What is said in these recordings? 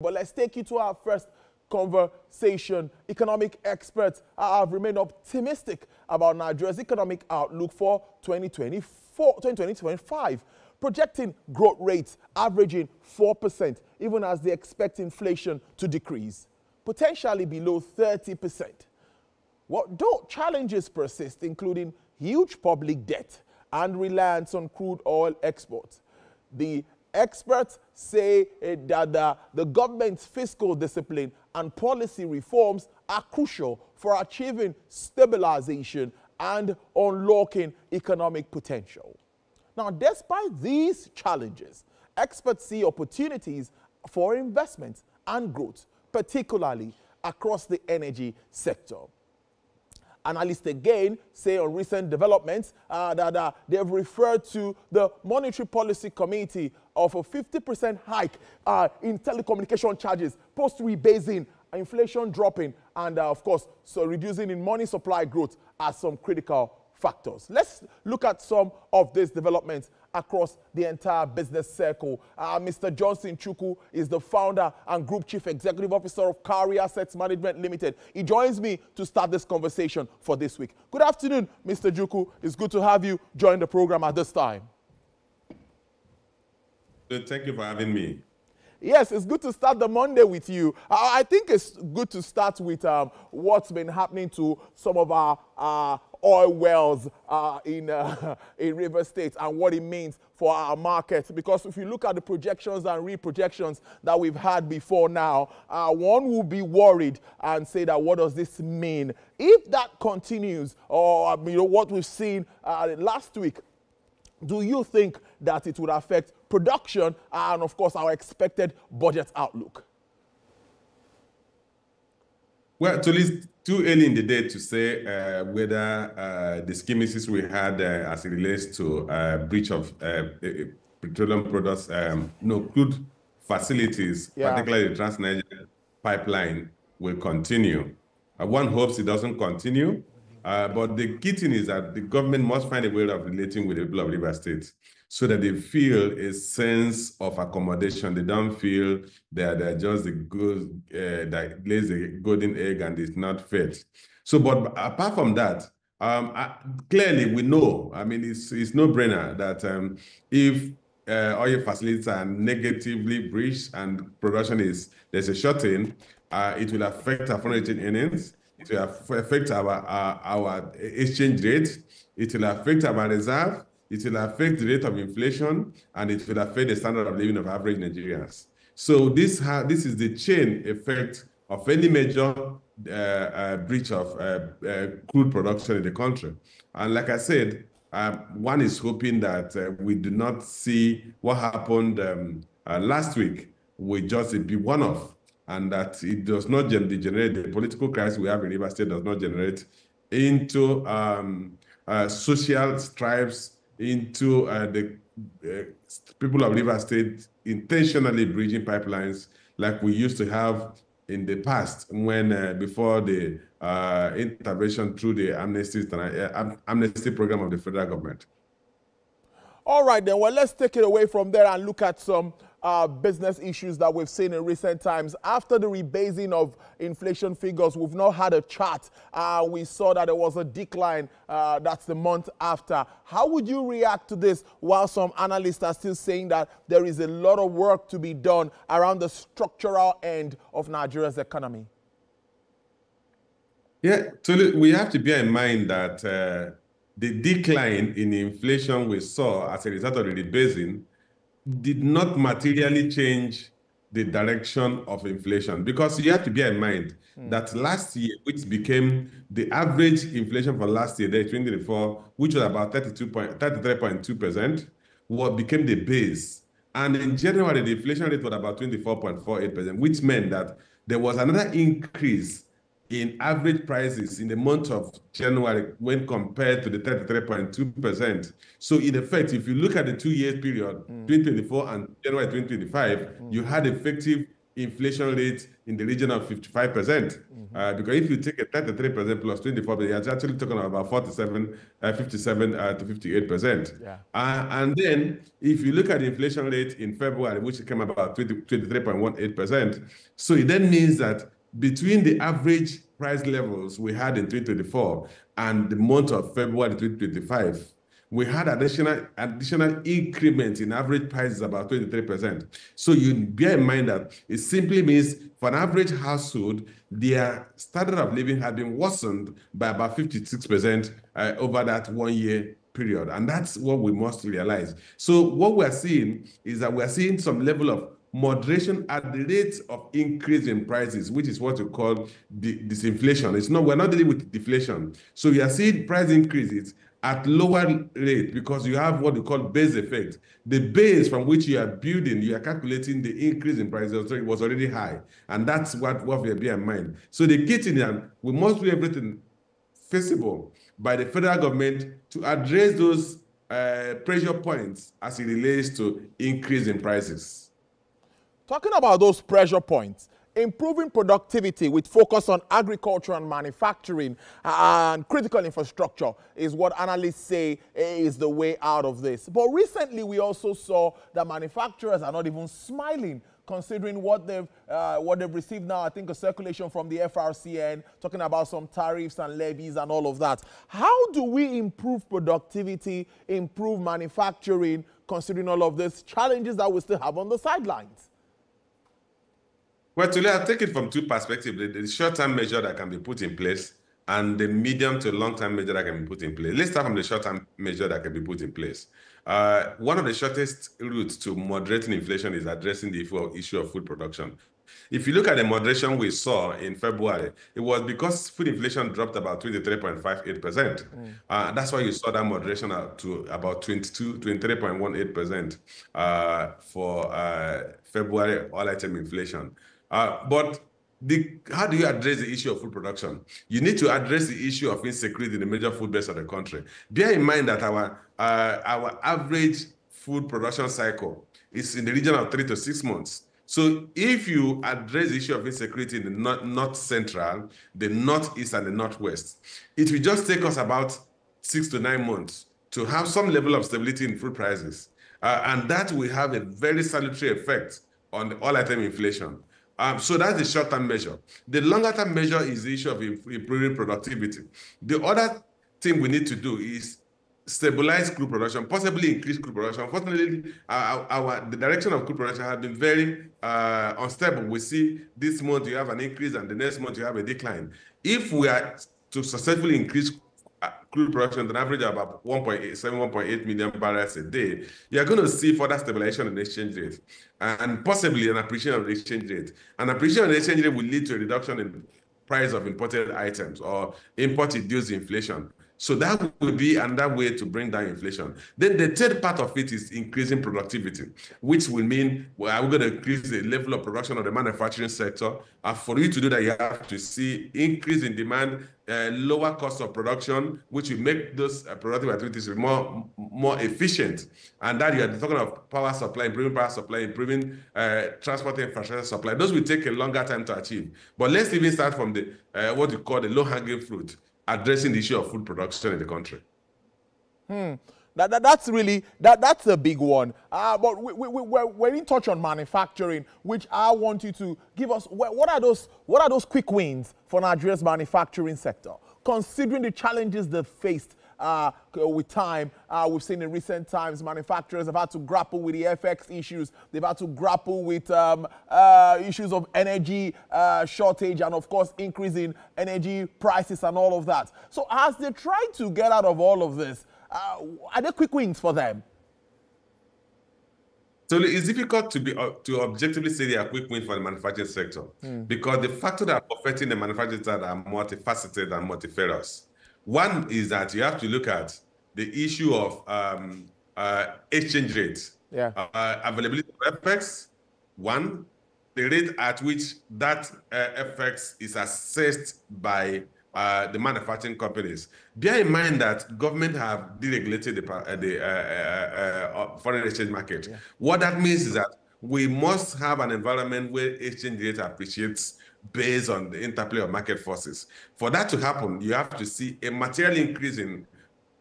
But let's take you to our first conversation. Economic experts have remained optimistic about Nigeria's economic outlook for 2024-2025, projecting growth rates averaging 4%, even as they expect inflation to decrease, potentially below 30%. Though challenges persist, including huge public debt and reliance on crude oil exports, the experts say that the government's fiscal discipline and policy reforms are crucial for achieving stabilization and unlocking economic potential. Now, despite these challenges, experts see opportunities for investment and growth, particularly across the energy sector. Analysts again say on recent developments that they've referred to the Monetary Policy Committee of a 50% hike in telecommunication charges, post-rebasing, inflation dropping, and of course, so reducing in money supply growth as some critical factors. Let's look at some of these developments across the entire business circle. Mr. Johnson Chukwu is the founder and Group Chief Executive Officer of Kari Assets Management Limited. He joins me to start this conversation for this week. Good afternoon, Mr. Chukwu. It's good to have you join the program at this time. Thank you for having me. Yes, it's good to start the Monday with you. I think it's good to start with what's been happening to some of our oil wells in River State and what it means for our market. Because if you look at the projections and reprojections that we've had before now, one will be worried and say that what does this mean? If that continues, or what we've seen last week, do you think that it would affect production and, of course, our expected budget outlook? Well, at least too early in the day to say whether the schemasis we had as it relates to breach of petroleum products, crude facilities, particularly the Trans-Niger pipeline, will continue. One hopes it doesn't continue. But the key thing is that the government must find a way of relating with the people of River State so that they feel a sense of accommodation. They don't feel that they're just the good that lays the golden egg and is not fed. So, but apart from that, clearly we know, I mean, it's no-brainer that if oil facilities are negatively breached and production there's a shorting, it will affect our foreign exchange earnings. It will affect our exchange rate. It will affect our reserve. It will affect the rate of inflation, and it will affect the standard of living of average Nigerians. So this is the chain effect of any major breach of crude production in the country. And like I said, one is hoping that we do not see what happened last week with just a big one-off, and that it does not degenerate, the political crisis we have in River State does not generate into social stripes, into the people of River State intentionally breaching pipelines like we used to have in the past when before the intervention through the amnesty program of the federal government. All right, then. Well, let's take it away from there and look at some business issues that we've seen in recent times. After the rebasing of inflation figures, we've not had a chart. We saw that there was a decline. That's the month after. How would you react to this while some analysts are still saying that there is a lot of work to be done around the structural end of Nigeria's economy? Yeah, so we have to bear in mind that the decline in inflation we saw as a result of the rebasing did not materially change the direction of inflation, because you have to bear in mind that last year, which became the average inflation for last year, 2024, which was about 33.2%, what became the base. And in January, the inflation rate was about 24.48%, which meant that there was another increase in average prices in the month of January when compared to the 33.2%. So in effect, if you look at the 2 year period, 2024 and January 2025, you had effective inflation rate in the region of 55%. Because if you take a 33% plus 24%, you're actually talking about 57 to 58%. Yeah. And then if you look at the inflation rate in February, which came about 23.18%, so it then means that between the average price levels we had in 2024 and the month of February 2025, we had additional increment in average prices about 23%. So you bear in mind that it simply means for an average household, their standard of living had been worsened by about 56% over that 1 year period. And that's what we must realize. So what we're seeing is that we're seeing some level of moderation at the rate of increase in prices, which is what we call disinflation. We're not dealing with deflation. So we are seeing price increases at lower rate because you have what we call base effect. The base from which you are building, you are calculating the increase in prices was already high. And that's what we have in mind. So the key thing, we must do everything feasible by the federal government to address those pressure points as it relates to increase in prices. Talking about those pressure points, improving productivity with focus on agriculture and manufacturing and critical infrastructure is what analysts say is the way out of this. But recently, we also saw that manufacturers are not even smiling considering what they've received now. I think a circulation from the FRCN talking about some tariffs and levies and all of that. How do we improve productivity, improve manufacturing, considering all of these challenges that we still have on the sidelines? Well, Tuli, I'll take it from two perspectives. The short-term measure that can be put in place and the medium to long-term measure that can be put in place. Let's start from the short-term measure that can be put in place. One of the shortest routes to moderating inflation is addressing the issue of food production. If you look at the moderation we saw in February, it was because food inflation dropped about 23.58%. That's why you saw that moderation to about 23.18% for February all-item inflation. But how do you address the issue of food production? You need to address the issue of insecurity in the major food base of the country. Bear in mind that our average food production cycle is in the region of 3 to 6 months. So if you address the issue of insecurity in the north central, the northeast, and the northwest, it will just take us about 6 to 9 months to have some level of stability in food prices. And that will have a very salutary effect on the all-item inflation. So that's the short-term measure. The longer-term measure is the issue of improving productivity. The other thing we need to do is stabilize crude production, possibly increase crude production. Unfortunately, the direction of crude production has been very unstable. We see this month you have an increase and the next month you have a decline. If we are to successfully increase crude production at an average of about 1.8 million barrels a day, you're going to see further stabilization in the exchange rate and possibly an appreciation of the exchange rate. An appreciation of the exchange rate will lead to a reduction in price of imported items or import-induced inflation. So that will be another way to bring down inflation. Then the third part of it is increasing productivity, which will mean we're going to increase the level of production of the manufacturing sector. For you to do that, you have to see increase in demand, lower cost of production, which will make those productive activities more efficient. And that you're talking of power supply, improving transport infrastructure supply. Those will take a longer time to achieve. But let's even start from the what you call the low-hanging fruit, addressing the issue of food production in the country. That's a big one. But we're in touch on manufacturing, which I want you to give us. What are those quick wins for Nigeria's manufacturing sector, considering the challenges they've faced with time? We've seen in recent times manufacturers have had to grapple with the FX issues. They've had to grapple with issues of energy shortage and, of course, increasing energy prices and all of that. So as they try to get out of all of this, are there quick wins for them? So it's difficult to objectively say they are quick wins for the manufacturing sector because the factors that are affecting the manufacturing sector are multifaceted and multifarious. One is that you have to look at the issue of exchange rate, availability of FX. One, the rate at which that FX is assessed by the manufacturing companies. Bear in mind that government have deregulated the foreign exchange market. What that means is that we must have an environment where exchange rate appreciates based on the interplay of market forces. For that to happen, you have to see a material increase in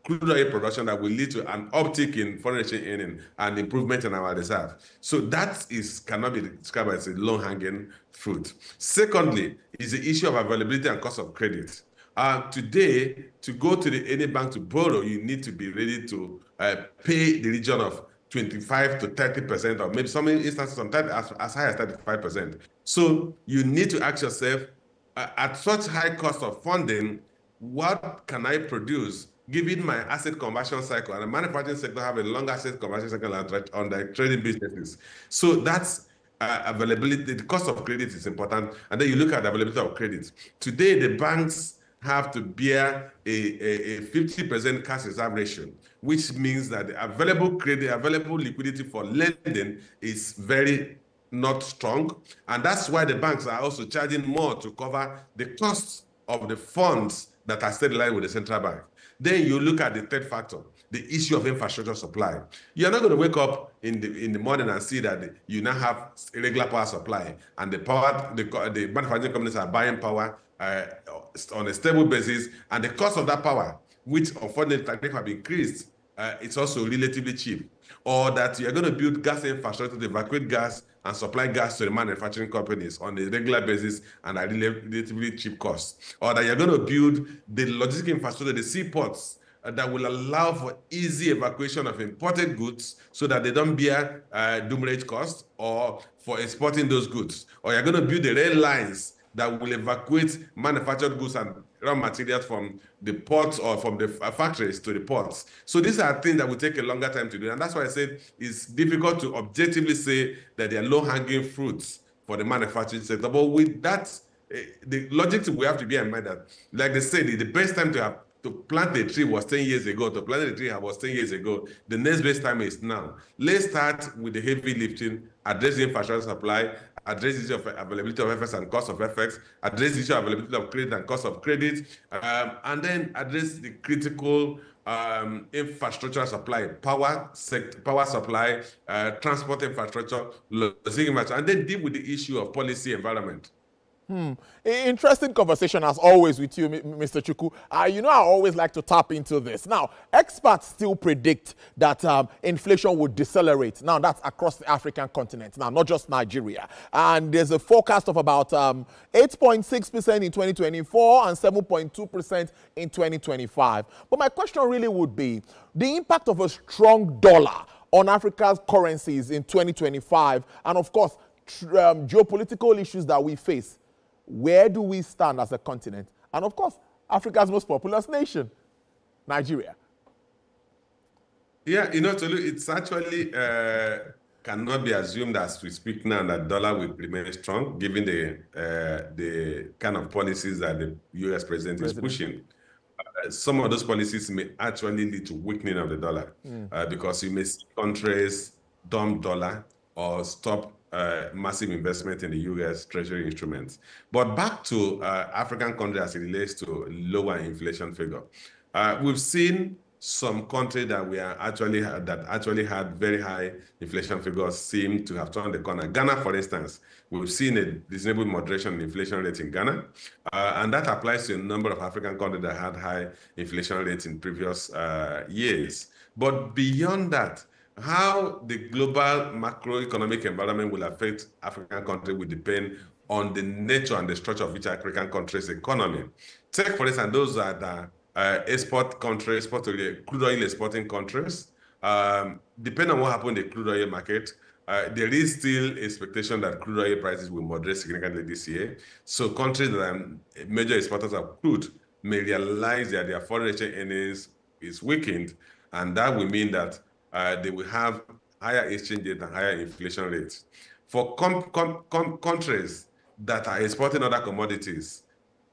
crude oil production that will lead to an uptick in foreign exchange earning and improvement in our reserve. So that cannot be described as a low-hanging fruit. Secondly, is the issue of availability and cost of credit. Today, to go to any bank to borrow, you need to be ready to pay the region of 25 to 30%, or maybe some instances sometimes as high as 35%. So you need to ask yourself, at such high cost of funding, what can I produce given my asset conversion cycle? And the manufacturing sector have a long asset conversion cycle on the trading businesses. So that's availability. The cost of credit is important. And then you look at the availability of credit. Today, the banks have to bear a 50% cash reserve ratio, which means that the available credit, available liquidity for lending is very not strong. And that's why the banks are also charging more to cover the costs of the funds that are still aligned with the central bank. Then you look at the third factor, the issue of infrastructure supply. You're not going to wake up in the morning and see that you now have irregular power supply, and the manufacturing companies are buying power on a stable basis, and the cost of that power, which unfortunately have increased, it's also relatively cheap. Or that you're going to build gas infrastructure to evacuate gas and supply gas to the manufacturing companies on a regular basis and at relatively cheap costs. Or that you're going to build the logistic infrastructure, the seaports, that will allow for easy evacuation of imported goods so that they don't bear demurrage costs or for exporting those goods. Or you're going to build the rail lines that will evacuate manufactured goods and raw materials from the ports or from the factories to the ports. So these are things that will take a longer time to do. And that's why I said it's difficult to objectively say that they are low-hanging fruits for the manufacturing sector. But with that, the logic we have to be in mind that, like they said, the best time to plant a tree was 10 years ago, to plant a tree was 10 years ago. The next best time is now. Let's start with the heavy lifting, address the infrastructure supply, address the issue of availability of FX and cost of FX, address the issue of availability of credit and cost of credit, and then address the critical infrastructure supply, power supply, transport infrastructure, logistic infrastructure, and then deal with the issue of policy environment. Interesting conversation as always with you, Mr. Chukwu. You know, I always like to tap into this. Now, experts still predict that inflation would decelerate. Now, that's across the African continent, now, not just Nigeria. And there's a forecast of about 8.6% in 2024 and 7.2% in 2025. But my question really would be, the impact of a strong dollar on Africa's currencies in 2025, and of course, geopolitical issues that we face. Where do we stand as a continent? And of course, Africa's most populous nation, Nigeria. Yeah, you know, Tolu, it's actually cannot be assumed as we speak now that dollar will remain strong, given the kind of policies that the U.S. president is pushing. Some of those policies may actually lead to weakening of the dollar because you may see countries dump dollar or stop massive investment in the U.S. Treasury instruments. But back to African countries as it relates to lower inflation figure. We've seen some countries that actually had very high inflation figures seem to have turned the corner. Ghana, for instance, we've seen a reasonable moderation in inflation rate in Ghana, and that applies to a number of African countries that had high inflation rates in previous years. But beyond that, how the global macroeconomic environment will affect African countries will depend on the nature and the structure of each African country's economy. Take, for instance, those are the export countries, crude oil exporting countries. Depending on what happened in the crude oil market, there is still expectation that crude oil prices will moderate significantly this year. So countries that are major exporters of crude may realize that their foreign exchange earnings is weakened, and that will mean that they will have higher exchange rate and higher inflation rates. For countries that are exporting other commodities,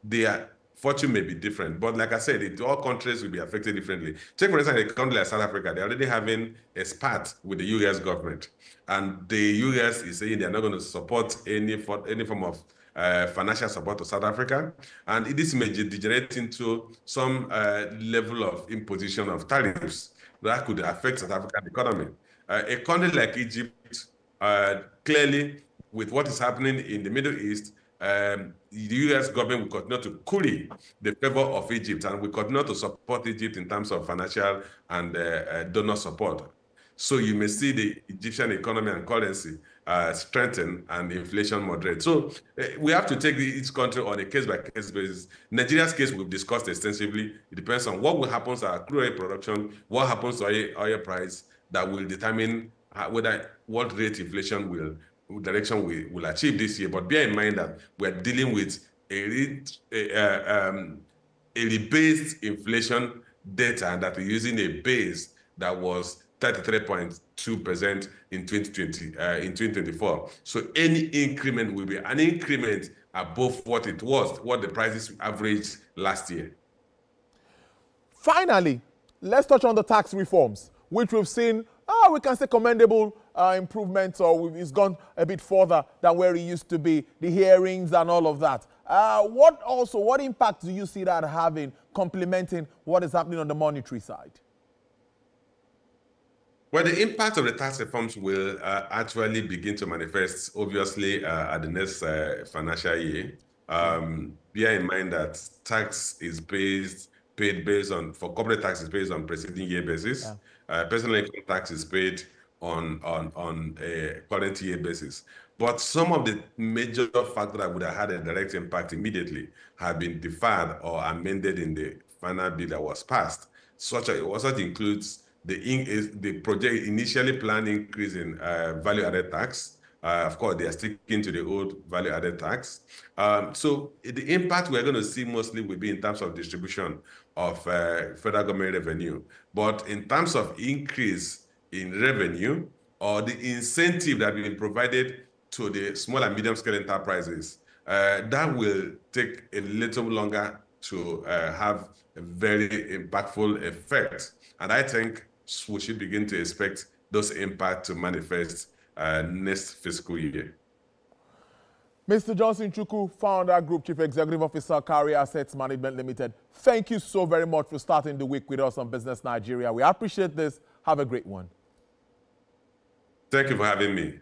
their fortune may be different. But like I said, all countries will be affected differently. Take, for instance, a country like South Africa. They're already having a spat with the U.S. government. And the U.S. is saying they're not going to support any form of financial support to South Africa. And this may degenerate into some level of imposition of tariffs that could affect South African economy. A country like Egypt Clearly, with what is happening in the Middle East, the U.S. government will continue to curry the favor of Egypt, and will continue to support Egypt in terms of financial and donor support. So you may see the Egyptian economy and currency strengthen and inflation moderate. So we have to take each country on a case-by-case basis. Nigeria's case we've discussed extensively. It depends on what will happen to our crude oil production, what happens to oil price, that will determine what rate inflation direction we will achieve this year. But bear in mind that we're dealing with a rebased inflation data, and that we're using a base that was 33.2% in 2024. So any increment will be an increment above what it was, what the prices averaged last year. Finally, let's touch on the tax reforms, which we've seen, we can say commendable improvements, or it's gone a bit further than where it used to be, the hearings and all of that. What impact do you see that having, complementing what is happening on the monetary side? Well, the impact of the tax reforms will actually begin to manifest, obviously, at the next financial year. Bear in mind that tax is paid based on, for corporate tax is based on preceding year basis. Yeah. Personal income tax is paid on a current year basis. But some of the major factors that would have had a direct impact immediately have been deferred or amended in the final bill that was passed. Such includes the project initially planned increase in value-added tax. Of course, they are sticking to the old value-added tax. So the impact we're going to see mostly will be in terms of distribution of federal government revenue. But in terms of increase in revenue or the incentive that will be provided to the small and medium-scale enterprises, that will take a little longer to have a very impactful effect. And I think we should begin to expect those impacts to manifest next fiscal year. Mr. Johnson Chukwu, founder, Group Chief Executive Officer, Carrier Assets Management Limited, thank you so very much for starting the week with us on Business Nigeria. We appreciate this. Have a great one. Thank you for having me.